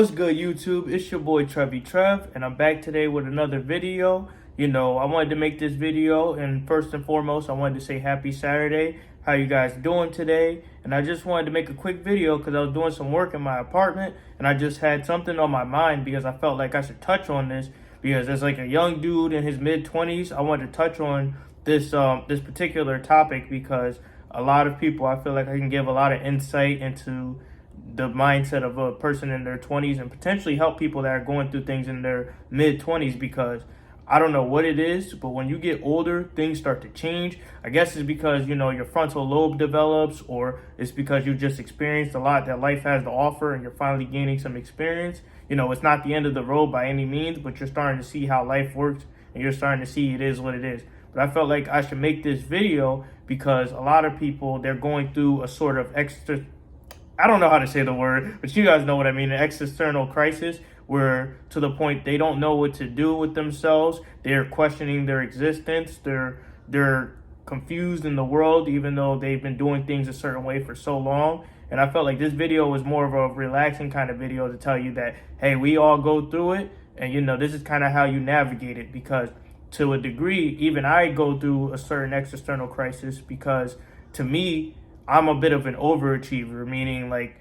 What's good, YouTube? It's your boy Trevi Trev, and I'm back today with another video. I wanted to make this video, and first and foremost, I wanted to say happy Saturday. How you guys doing today? And I just wanted to make a quick video because I was doing some work in my apartment, and I just had something on my mind because I felt like I should touch on this because as like a young dude in his mid-20s, I wanted to touch on this particular topic because a lot of people, I feel like I can give a lot of insight into the mindset of a person in their 20s and potentially help people that are going through things in their mid 20s because I don't know what it is, but when you get older, things start to change. I guess it's because, your frontal lobe develops, or it's because you just experienced a lot that life has to offer and you're finally gaining some experience. It's not the end of the road by any means, but you're starting to see how life works and you're starting to see it is what it is. But I felt like I should make this video because a lot of people, they're going through a sort of I don't know how to say the word, but you guys know what I mean, an existential crisis where to the point they don't know what to do with themselves. They're questioning their existence. They're confused in the world, even though they've been doing things a certain way for so long. And I felt like this video was more of a relaxing kind of video to tell you that, hey, we all go through it. And, this is kind of how you navigate it because to a degree, even I go through a certain existential crisis because to me, I'm a bit of an overachiever, meaning like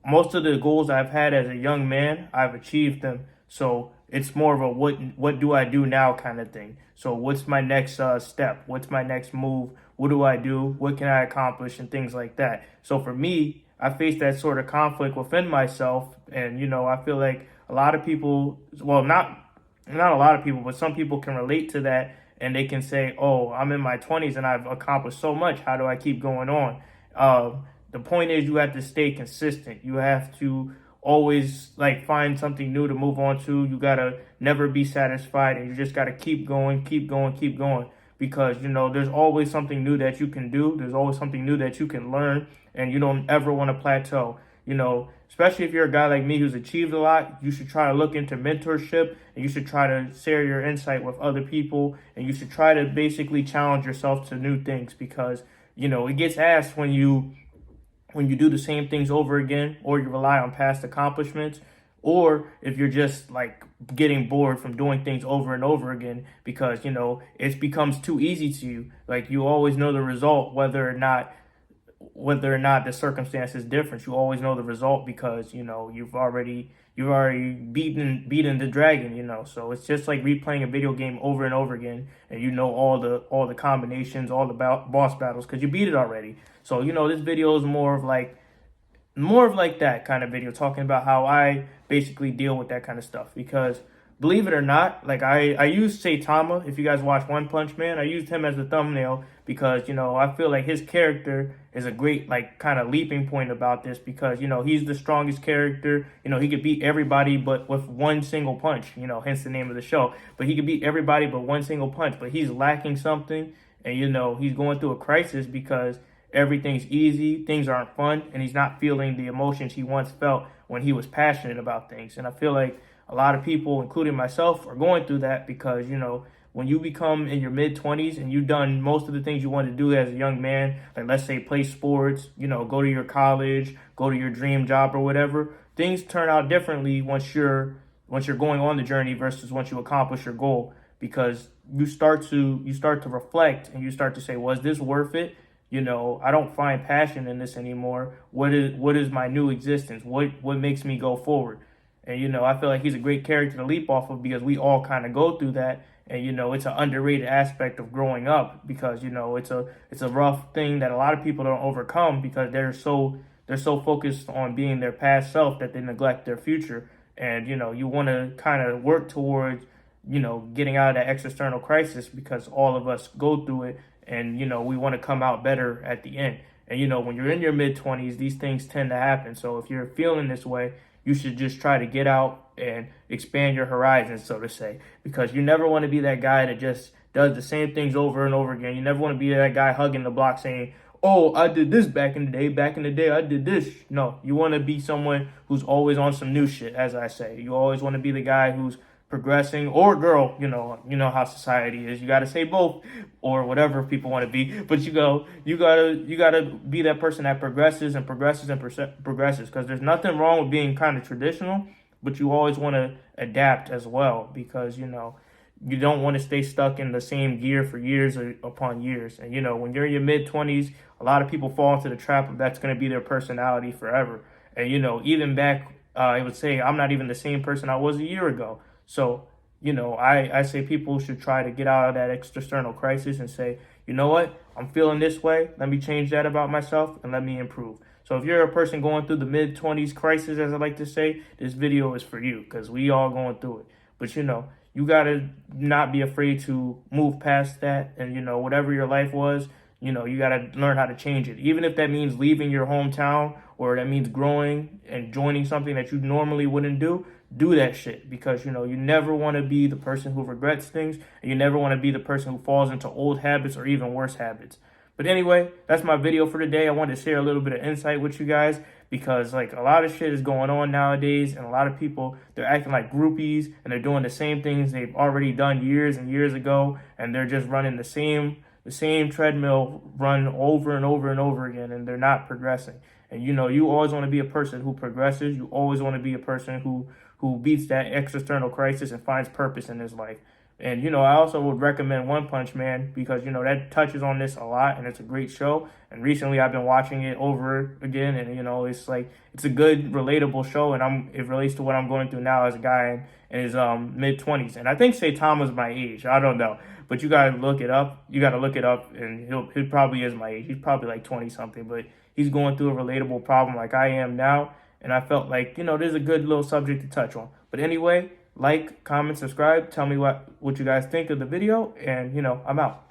most of the goals I've had as a young man, I've achieved them. So it's more of a what do I do now kind of thing. So what's my next step? What's my next move? What do I do? What can I accomplish? And things like that. So for me, I face that sort of conflict within myself. And, I feel like a lot of people, well, not a lot of people, but some people can relate to that. And they can say, oh, I'm in my 20s and I've accomplished so much. How do I keep going on? The point is you have to stay consistent. You have to always find something new to move on to. You gotta never be satisfied and you just gotta keep going because there's always something new that you can do. There's always something new that you can learn and you don't ever want to plateau. Especially if you're a guy like me who's achieved a lot, you should try to look into mentorship and you should try to share your insight with other people and you should try to basically challenge yourself to new things because it gets asked when you do the same things over again, or you rely on past accomplishments, or if you're just getting bored from doing things over and over again because, it becomes too easy to you. Like you always know the result, whether or not the circumstance is different. You always know the result because, you've already beaten the dragon, so it's just like replaying a video game over and over again and all the combinations, all the boss battles because you beat it already. So this video is more of that kind of video, talking about how I basically deal with that kind of stuff because believe it or not, I use Saitama. If you guys watch One Punch Man, I used him as the thumbnail because, I feel like his character is a great, kind of leaping point about this because, he's the strongest character. He could beat everybody but with one single punch, hence the name of the show. But he could beat everybody but one single punch. But he's lacking something and, he's going through a crisis because everything's easy, things aren't fun, and he's not feeling the emotions he once felt when he was passionate about things. And I feel like a lot of people, including myself, are going through that because, when you become in your mid-20s and you've done most of the things you want to do as a young man, like let's say play sports, go to your college, go to your dream job or whatever, things turn out differently once you're going on the journey versus once you accomplish your goal because you start to reflect and you start to say, was this worth it? I don't find passion in this anymore. What is my new existence? What makes me go forward? And, I feel like he's a great character to leap off of because we all kind of go through that. And, it's an underrated aspect of growing up because, it's a rough thing that a lot of people don't overcome because they're so focused on being their past self that they neglect their future. And, you want to kind of work towards, getting out of that existential crisis because all of us go through it. And, we want to come out better at the end. And, when you're in your mid-20s, these things tend to happen. So if you're feeling this way, you should just try to get out and expand your horizons, so to say, because you never want to be that guy that just does the same things over and over again. You never want to be that guy hugging the block saying, oh, I did this back in the day, I did this. No, you want to be someone who's always on some new shit, as I say. You always want to be the guy who's progressing, or girl, you know how society is. You got to say both or whatever people want to be, but you gotta be that person that progresses because there's nothing wrong with being kind of traditional, but you always want to adapt as well, because you don't want to stay stuck in the same gear for years upon years. And when you're in your mid-20s, a lot of people fall into the trap of that's going to be their personality forever. And even back, I would say I'm not even the same person I was a year ago. So I say people should try to get out of that external crisis and say, you know what, I'm feeling this way, let me change that about myself and let me improve. So if you're a person going through the mid-20s crisis, as I like to say, this video is for you, because we all going through it. But you got to not be afraid to move past that. And whatever your life was, you got to learn how to change it. Even if that means leaving your hometown, or that means growing and joining something that you normally wouldn't do that shit. Because you never want to be the person who regrets things, and you never want to be the person who falls into old habits or even worse habits. But anyway, that's my video for today. I wanted to share a little bit of insight with you guys, because like a lot of shit is going on nowadays, and a lot of people, they're acting like groupies, and they're doing the same things they've already done years and years ago, and they're just running the same treadmill run over and over and over again, and they're not progressing. And you always want to be a person who progresses. You always want to be a person who beats that external crisis and finds purpose in his life. And I also would recommend One Punch Man, because that touches on this a lot, and it's a great show. And recently I've been watching it over again, and it's like, it's a good relatable show, and it relates to what I'm going through now as a guy in his mid-20s. And I think Saitama's my age, I don't know, but you gotta look it up. And he probably is my age. He's probably like 20 something, but he's going through a relatable problem like I am now. And I felt like there's a good little subject to touch on. But anyway, like, comment, subscribe, tell me what you guys think of the video, and I'm out.